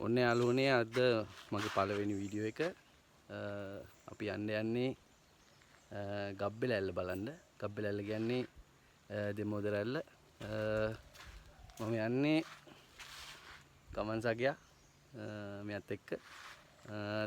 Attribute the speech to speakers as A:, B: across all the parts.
A: ඔන්න යාළුවනේ අද මගේ පළවෙනි වීඩියෝ එක අපි යන්නේ ගබ්බෙල ඇල්ල බලන්න. ගබ්බෙල ඇල්ල කියන්නේ දෙමෝදර ඇල්ල. මම යන්නේ ගමන් සගයා මෙයත් එක්ක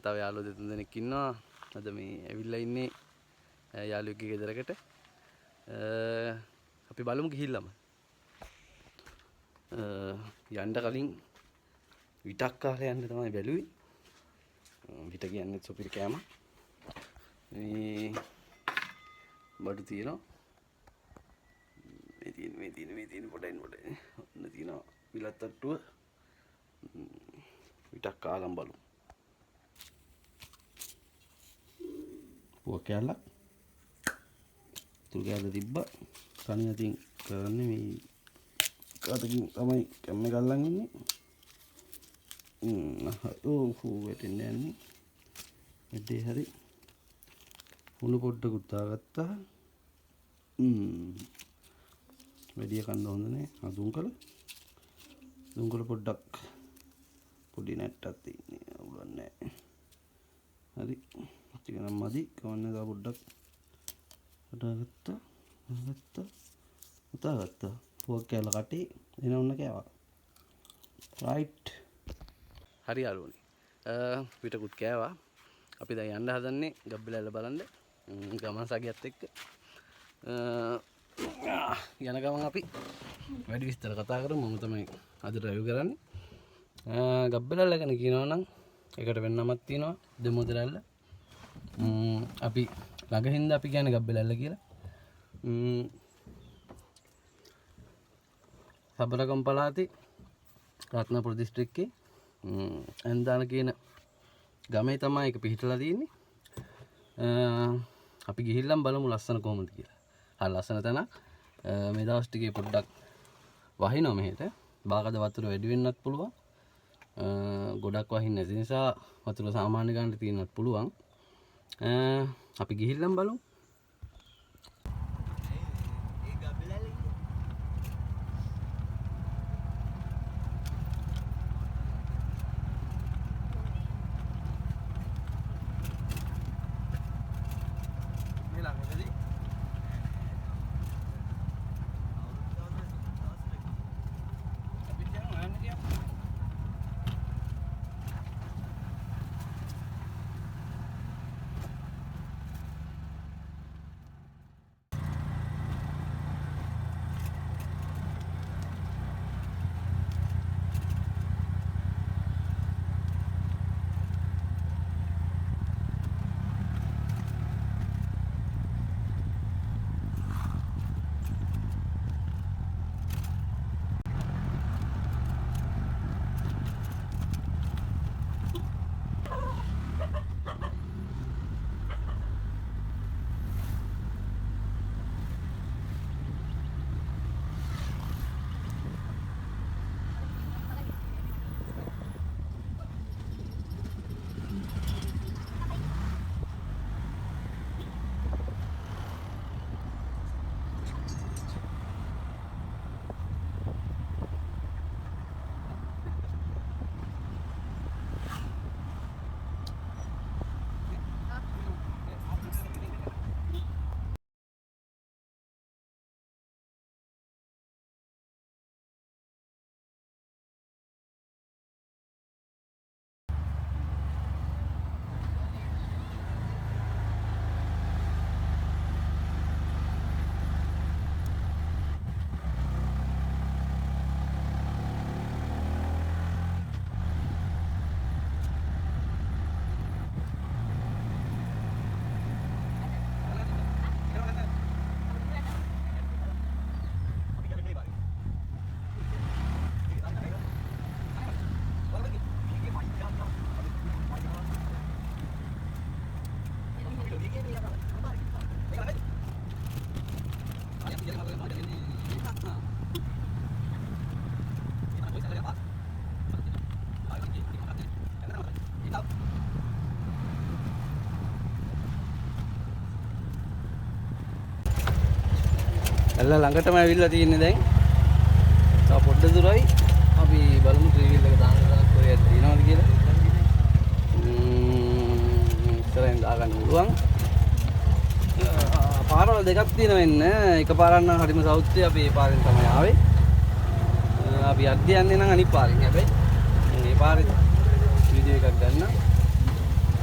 A: තව යාළුවෝ දෙතුන් දෙනෙක් ඉන්නවා. අද මේ ඇවිල්ලා ඉන්නේ යාළුවෙක්ගේ ගෙදරකට. අපි බලමු ගිහිල්ලාම. යන්න කලින් විටක් කාලේ යන්න තමයි බැලුවේ. විට කියන්නේ සොපිරි කෑම. මේ බඩු තියෙනවා. මේ තියෙන පොඩෙන් ඔන්න තියෙනවා විලත් තට්ටුව. විටක් කාලම් බලමු. පුවක් කෑල්ලක්. තුල් කෑල්ල තිබ්බා. කණියකින් කරන්නේ මේ කාටකින් තමයි කැම්මේ ගල්ලන් ඉන්නේ. වැටෙන්නේ යන්නේ. වැඩේ හරි. උණු පොඩ්ඩකුත් දාගත්තා. වැඩි කන්න හොඳ නෑ. දුම්කල පොඩ්ඩක් පොඩි නැට්ටක් තියෙන්නේ. අවුලන්නේ නෑ. හරි. ටික නම් මදි. කවන්න දා පොඩ්ඩක් උතාගත්තා. පුවක් කෑල්ල කටේ එන ඔන්න කෑවා. රයිට්. හරි යාළුවනේ. පිටකුත් කෑවා. අපි දැන් යන්න හදන්නේ ගබ්බෙල ඇල්ල බලන්න. ගමන් සගයත් එක්ක. යන ගමන් අපි වැඩි විස්තර කතා කරමු. මම තමයි අද ඩ්‍රයිව් කරන්නේ. ගබ්බෙල ඇල්ල ගැන කියනවා නම් එකට වෙන්නමක් තියෙනවා දෙමෝදර ඇල්ල. අපි ළඟින්ද අපි කියන්නේ ගබ්බෙල ඇල්ල කියලා. සබරගම් පළාතේ රත්නපුර දිස්ත්‍රික්කේ ඇන්දාන කියන ගමේ තමයි ඒක පිහිටලා තියෙන්නේ. අපි ගිහිල්ලාම බලමු ලස්සන කොහොමද කියලා. හරි ලස්සන තැනක්. මේ දවස් ටිකේ පොඩ්ඩක් වහිනවා මෙහෙට. බාගද වතුර වැඩි වෙන්නත් පුළුවන්. ගොඩක් වහින්නේ නැති නිසා වතුර සාමාන්‍ය ගන්න තියෙන්නත් පුළුවන්. අපි ගිහිල්ලාම බලමු. ඇල්ල ළඟටම ඇවිල්ලා තියෙන්නේ දැන්. තව පොඩ්ඩ දුරයි. අපි බලමු ට්‍රී වීල් එක දාන්න කොහෙද තියෙනවද දෙකක් තියෙනවා එන්න. එකපාරක් නම් හරිම සෞත්‍ය අපි මේ පාරෙන් තමයි ආවේ. අපි අද්ද යන්නේ නම් අනිත් පාරෙන්. හැබැයි මේ පාරේ වීඩියෝ එකක් ගන්න.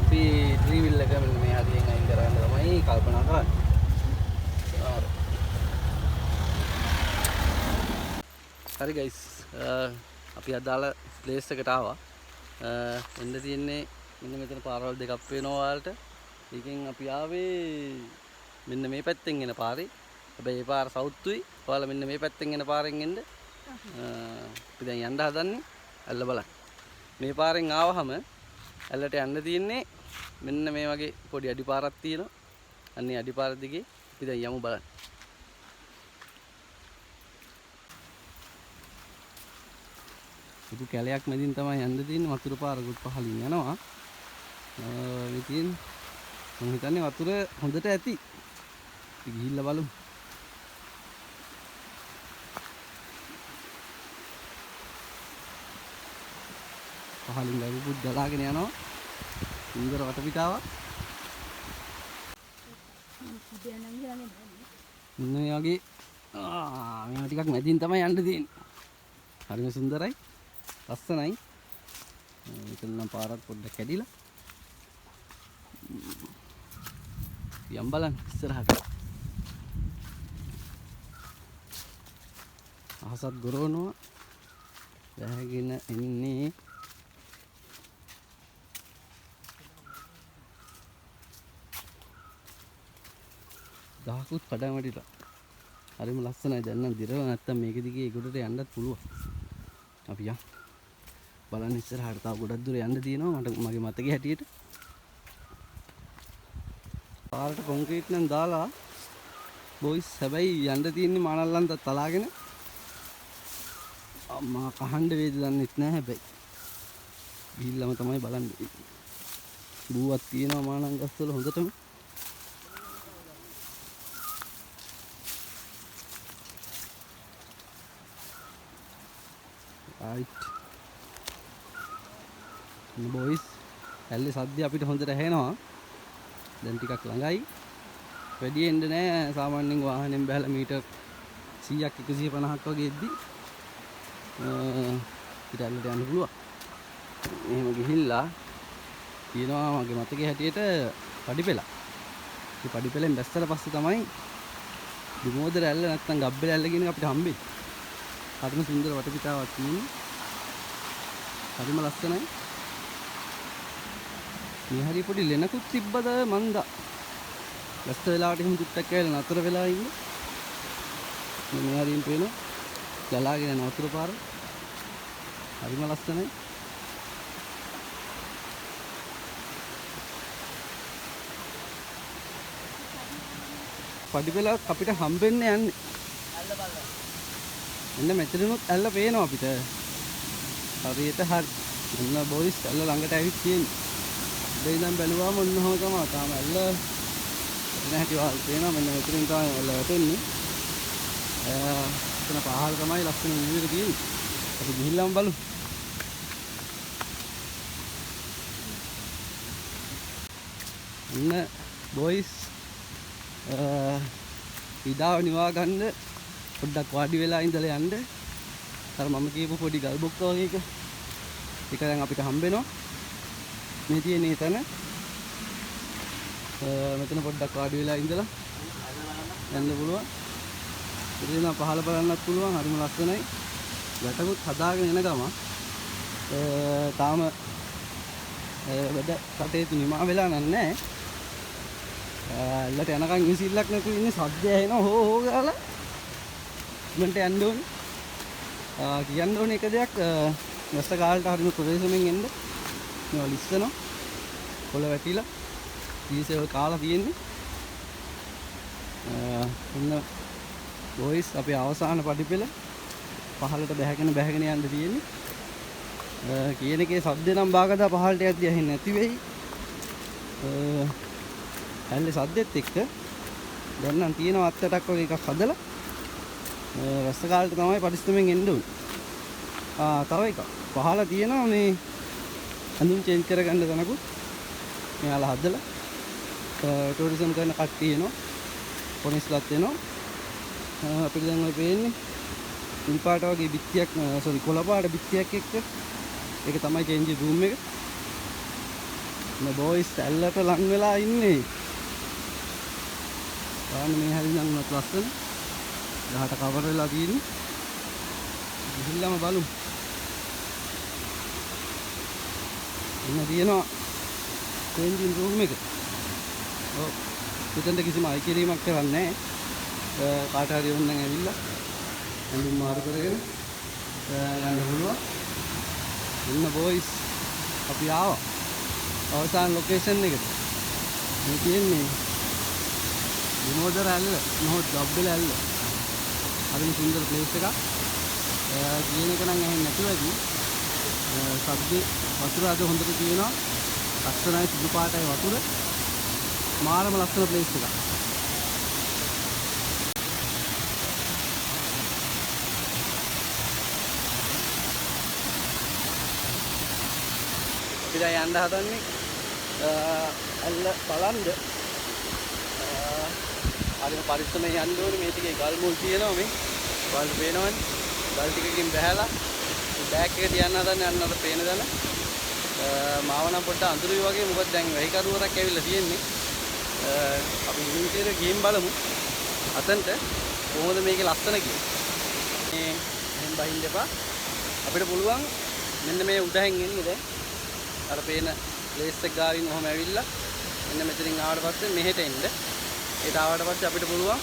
A: අපි ට්‍රීවිල් එක මෙන්න මේ හරියෙන් අයින් කරන්න තමයි කල්පනා කරන්නේ. හරි ගයිස්, අපි අදාළ ප්ලේස් එකට ආවා. එන්න තියෙන්නේ මෙන්න මෙතන පාරවල් දෙකක් පේනවා ඔයාලට. ඒකෙන් අපි ආවේ මෙන්න මේ පැත්තෙන් එන පාරේ. හැබැයි මේ පාර සවුත්ුයි. ඔයාලා මෙන්න මේ පැත්තෙන් එන පාරෙන් එන්න. අපි දැන් යන්න හදන්නේ. ඇල්ල බලන්න. මේ පාරෙන් ආවහම ඇල්ලට යන්න තියෙන්නේ මෙන්න මේ වගේ පොඩි අඩිපාරක් තියෙනවා. අන්නේ අඩිපාර දිගේ අපි දැන් යමු බලන්න. පුදු කැලයක් මැදින් තමයි යන්න තියෙන්නේ. වතුර පාරකුත් පහලින් යනවා. මේ තියෙන්නේ මම හිතන්නේ වතුර හොඳට ඇති. අපි ගිහිල්ලා බලමු. පහලින් ගඟකුත් ගලාගෙන යනවා. සුන්දර වටපිටාවක්. මෙන්න මේ වගේ මේවා ටිකක් මැදින් තමයි යන්න තියෙන්නේ. හරිම සුන්දරයි. ලස්සනයි. මෙතන නම් පාරක් පොඩ්ඩක් කැඩිලා. යම් බලන්න ඉස්සරහට. අහසත් ගොරවනවා. වැහගෙන එන්නේ. ගහකුත් කඩන් වැටිලා. හරිම ලස්සනයි. දැන් නම් දිරව නැත්තම් මේක දිගේ ගොඩට යන්නත් පුළුවන්. අපි යමු. බලන්න ඉස්සරහට තව ගොඩක් දුර යන්න තියෙනවා මගේ මතකයේ හැටියට. පාරට කොන්ක්‍රීට් නම් දාලා බොයිස් හැබැයි යන්න තියෙන්නේ මානල්ලන්ට තලාගෙන. අම්මා කහන්න වේද දන්නෙත් නැහැ හැබැයි. ගිහිල්ලාම තමයි බලන්නේ. බූවක් තියෙනවා මානන් ගස්වල හොඳටම. right. බොයිස් ඇල්ලේ සද්ද අපිට හොඳට ඇහෙනවා. දැන් ටිකක් ළඟයි. වැඩි එන්න නෑ. සාමාන්‍යයෙන් වාහනෙන් බැලලා මීටර් 100ක් 150ක් වගේ එද්දි ඊට ඇල්ලට යන්න පුළුවන්. එහෙම ගිහිල්ලා තියෙනවා මගේ මතකයේ හැටියට පඩිපෙළ. මේ පඩිපෙළෙන් බැස්සට පස්සේ තමයි දිමෝදර ඇල්ල නැත්තම් ගබ්බල ඇල්ල කියන එක අපිට හම්බෙන්නේ. හරිම සුන්දර වටපිටාවක් තියෙනවා. හරිම ලස්සනයි. මේ හරිය පොඩි ලෙනකුත් තිබ්බද මන්දා. වැස්ස වෙලාවට එහෙම චුට්ටක් ඇවිල්ලා නතර වෙලා ඉන්නේ. මේ හරියෙන් පේනවා. ගලාගෙන යන වතුර පාර. හරිම ලස්සනයි. පඩිපෙළ අපිට හම්බෙන්නේ යන්නේ. ඇල්ල බලන්න. එන්න මෙතනොත් ඇල්ල පේනවා අපිට. හරියට හරි. එන්න බොයිස් ඇල්ල ළඟට ඇවිත් තියෙන්නේ. ඉතින් ඉඳන් බැලුවාම ඔන්න ඔහම තමයි. තාම ඇල්ල නැහැටි වල් පේනවා. මෙන්න මෙතනින් තමයි ඇල්ල වැටෙන්නේ. එතන පහළ තමයි ලස්සන view එක තියෙන්නේ. අපි ගිහිල්ලාම බලමු. එන්න බොයිස් ඉදාව නිවා ගන්න පොඩ්ඩක් වාඩි වෙලා ඉඳලා යන්න. අර මම කියපු පොඩි ගල් බොක්ක වගේ එක දැන් අපිට හම්බ වෙනවා. මේ තියෙන එතන මෙතන පොඩ්ඩක් වාඩි වෙලා ඉඳලා යන්න පුළුවන්. ඉතින් පහළ බලන්නත් පුළුවන්. හරිම ලස්සනයි. වැටකුත් හදාගෙන එන ගම තාම වැඩ කටයුතු නිමා වෙලා නැහැ. ඇල්ලට යනකම් ඉසිල්ලක් නැතුව ඉන්නේ. සද්ද ඇහෙනවා හෝ හෝ ගාලා. මන්ට යන්න ඕනේ. කියන්න ඕනේ එක දෙයක්. වැස්ස කාලට හරිම ප්‍රදේශමෙන් එන්න. මේවා ලිස්සනවා. කොළ වැටිලා දීසෙවල් කාලා තියෙන්නේ. ඔන්න බොයිස් අපේ අවසාන පඩිපෙළ පහළට බැහැගෙන යන්න තියෙන්නේ. කියන එකේ සද්ද නම් බාගදා පහළට යද්දී ඇහෙන්නේ නැති වෙයි. ඇල්ලේ සද්දෙත් එක්ක දැන් නම් තියෙනවා අත්තටක් වගේ එකක් හදලා වැස්ස කාලේට තමයි පරිස්සමෙන් එන්න ඕනේ. තව එකක් පහළ තියෙනවා මේ අඳුම් චේන්ජ් කරගන්න තැනකුත් මෙයාලා හදලා ටූරිසම් කරන කට්ටිය එනවා. කොනිස්ලත් එනවා. අපිට දැන් ඔය පේන්නේ නිල් පාට වගේ බිත්තියක් සෝරි කොළ පාට බිත්තියක් එක්ක ඒක තමයි චේන්ජින් රූම් එක. මේ බොයිස් ඇල්ලට ලං වෙලා ඉන්නේ. බලන්න මේ හැරිනම් උනත් ලස්සන. ගහට කවර් වෙලා තියෙන්නේ. ගිහිල්ලාම බලමු. ඉන්න තියෙනවා චේන්ජින් රූම් එක. ඔව්. මෙතනට කිසිම අය කිරීමක් කරන්නේ නැහැ. කාට හරි ඕන නම් ඇවිල්ලා ඇඳුම් මාරු කරගෙන යන්න පුළුවන්. ඉන්න බොයිස් අපි ආවා. අවසාන ලොකේෂන් එකට. මේ තියෙන්නේ විනෝද රැල්ල, මොහොත් ගබ්බෙල ඇල්ල. හරිම සුන්දර ප්ලේස් එකක්. කියන එක නම් ඇහෙන්නේ නැතුව ඇති. සබ්දේ වතුර අද හොඳට තියෙනවා. ලස්සනයි සුදු පාටයි වතුර. මාරම ලස්සන ප්ලේස් එකක්. අපි දැන් යන්න හදන්නේ ඇල්ල බලන්න. හරිම පරිස්සමෙන් යන්න ඕනේ. මේ ටිකේ ගල් මුල් තියෙනවා මේ. වල පේනවනේ. ගල් ටිකකින් බහැලා බෑග් එක තියන්න හදන්නේ අන්න අර පේන දන. මාව නම් පොඩ්ඩක් අඳුරුයි වගේ. මොකද දැන් වෙහි කරුවරක් ඇවිල්ලා තියෙන්නේ. අපි ඉන්ටීරියර් ගේම් බලමු. අතන්ට කොහොමද මේකේ ලස්සන කියන්නේ. මේ එහෙන් බහින්න එපා. අපිට පුළුවන් මෙන්න මේ උඩහෙන් එන්නේ දැන්. අර පේන ප්ලේස් එක ගාවින් ඔහම ඇවිල්ලා මෙන්න මෙතනින් ආවට පස්සේ මෙහෙට එන්න. ඒට ආවට පස්සේ අපිට පුළුවන්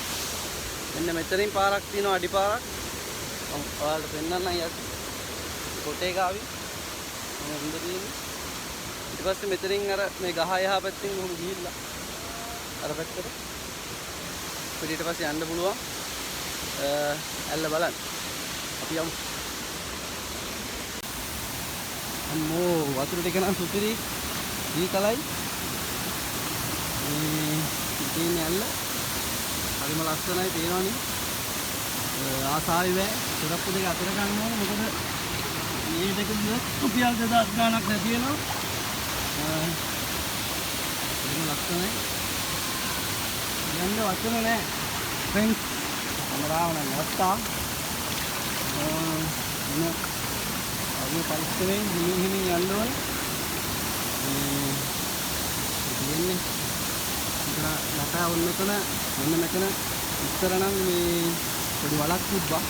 A: මෙන්න මෙතනින් පාරක් තියෙනවා අඩි පාරක්. ඔයාලට පෙන්නන්නම් යත්. කොටේ ගාවින් මොන හොඳ තියෙන්නේ. ඊට පස්සේ මෙතනින් අර මේ ගහ යහ පැත්තෙන් ඔහම ගිහිල්ලා අර පැත්තට ඊට පස්සේ යන්න පුළුවන්. ඇල්ල බලන්න. අපි යමු. අම්මෝ වතුර ටික නම් සුපිරි දීකලයි. මේ තියෙන්නේ ඇල්ල. හරිම ලස්සනයි පේනවනේ. ආසාවි බෑ. සුරප්පු දෙක අතර ගන්න ඕනේ. මොකද මේ දෙක රුපියල් 2000 ගාණක් නැති වෙනවා. හරිම ලස්සනයි. යන්න වචන නැහැ. ෆ්‍රෙන්ඩ්ස් කැමරාව නම් නවත්තා. අපි පරිස්සමෙන් හිමින් යන්න ඕනේ. තියෙන්නේ ලතා වුණ මෙතන මෙන්න මෙතන ඉස්සර නම් මේ පොඩි වලක් තිබ්බා.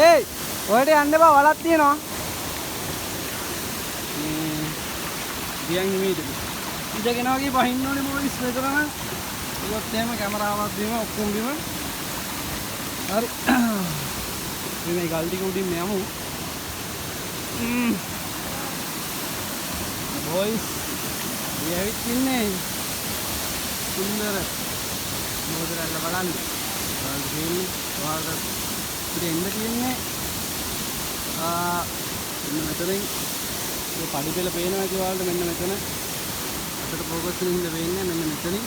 A: ඒයි ඔයාලට යන්න බා වලක් තියෙනවා. මේ ගියන් හිමීට ඉඳගෙන වගේ බහින්න ඕනේ මොකද මෙතන නම් ඉවත් එහෙම කැමරාවක් බිම ඔක්කොම බිම. හරි. මේ ගල් ටික උඩින් යමු. බොයිස් මේ ඇවිත් ඉන්නේ සුන්දර මොහොතක් බලන්න. ඔයාලට තියෙන්නේ ඔයාලට ඉතින් එන්න තියෙන්නේ මෙන්න මෙතනින් මේ පඩි පෙළ පේනවා කියලා ඔයාලට මෙන්න මෙතන අතට ફોකස් එකකින් ඉඳ වෙන්නේ මෙන්න මෙතනින්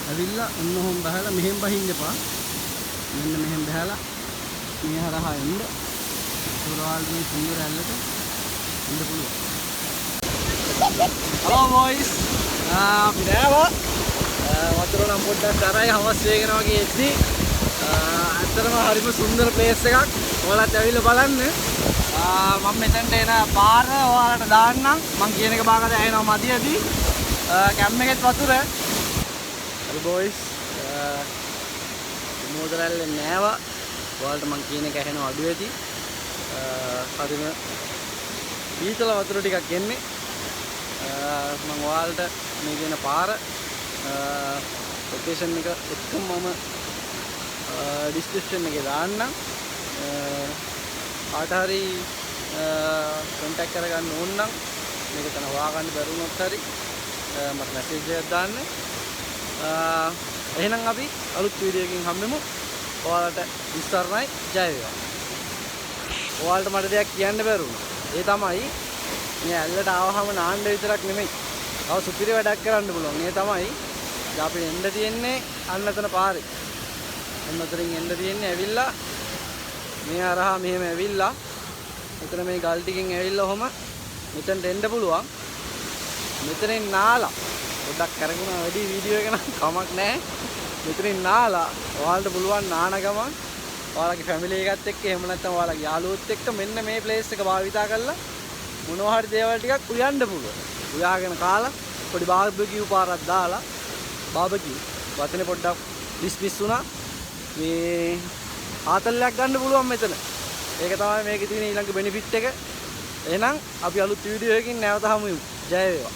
A: ඇවිල්ලා ඔන්නෝම් බහලා මෙහෙන් බහින්න එපා. මෙන්න මෙහෙන් බහලා මේ හරහා එන්න. ඔයාලට මේ සුන්දර ඇල්ලට ඉන්න පුළුවන්. Hello boys. අපි දැවා වතුර නම් පොඩ්ඩක් කරයි හවස් වේගෙන වගේ එද්දි ඇත්තටම හරිම සුන්දර ප්ලේස් එකක්. ඔයාලත් ඇවිල්ලා බලන්න. මම මෙතනට එන පාර ඔයාලට දාන්නම්. මම කියන එක භාගයට ඇහෙනවා මදියදී. කැම් එකෙත් වතුර. හරි බොයිස්. මොදරල්ලේ නෑවා. ඔයාලට මම කියන එක ඇහෙනවා අඩු ඇති. හරිම පීතල වතුර ටිකක් එන්නේ. මම ඔයාලට මේ කියන පාර ලොකේෂන් එක එක්කම මම ඩිස්ක්‍රිප්ෂන් එකේ දාන්නම්. කාට හරි කොන්ටැක්ට් කරගන්න ඕන නම් මේක තන හොයාගන්න බැරි වුණොත් හරි මට මැසේජ් එකක් දාන්න. එහෙනම් අපි අලුත් වීඩියෝ එකකින් හම්බෙමු. ඔයාලට විස්තරණයි ජය වේවා. ඔයාලට මට දෙයක් කියන්න බැරුණා. ඒ තමයි මේ ඇල්ලට ආවහම නාන්න විතරක් නෙමෙයි. තව සුපිරි වැඩක් කරන්න පුළුවන්. ඒ තමයි අපිට එන්න තියෙන්නේ අන්නතන පාරේ. එන්නතරින් එන්න තියෙන්නේ ඇවිල්ලා මේ හරහා මෙහෙම ඇවිල්ලා මෙතන මේ ගල් ටිකෙන් ඇවිල්ලා ඔහම මෙතනට එන්න පුළුවන්. මෙතනින් නාලා පොඩ්ඩක් කරගුණා වැඩි වීඩියෝ එක නම් කමක් නැහැ. මෙතනින් නාලා ඔයාලට පුළුවන් නාන ගමන් ඔයාලගේ ෆැමිලි එකත් එක්ක එහෙම නැත්නම් ඔයාලගේ යාළුවොත් එක්ක මෙන්න මේ ප්ලේස් එක භාවිතා කරලා මොනවා හරි දේවල් ටිකක් උයන්න පුළුවන්. උයාගෙන කාලා පොඩි බාර්බිකියු පාරක් දාලා බාර්බිකියු වචනේ පොඩ්ඩක් ඩිස්මිස් වුණා. මේ ආතල්ලයක් ගන්න පුළුවන් මෙතන. ඒක තමයි මේකේ තියෙන ඊළඟ බෙනිෆිට් එක. එහෙනම් අපි අලුත් වීඩියෝ එකකින් නැවත හමු වෙමු. ජය වේවා.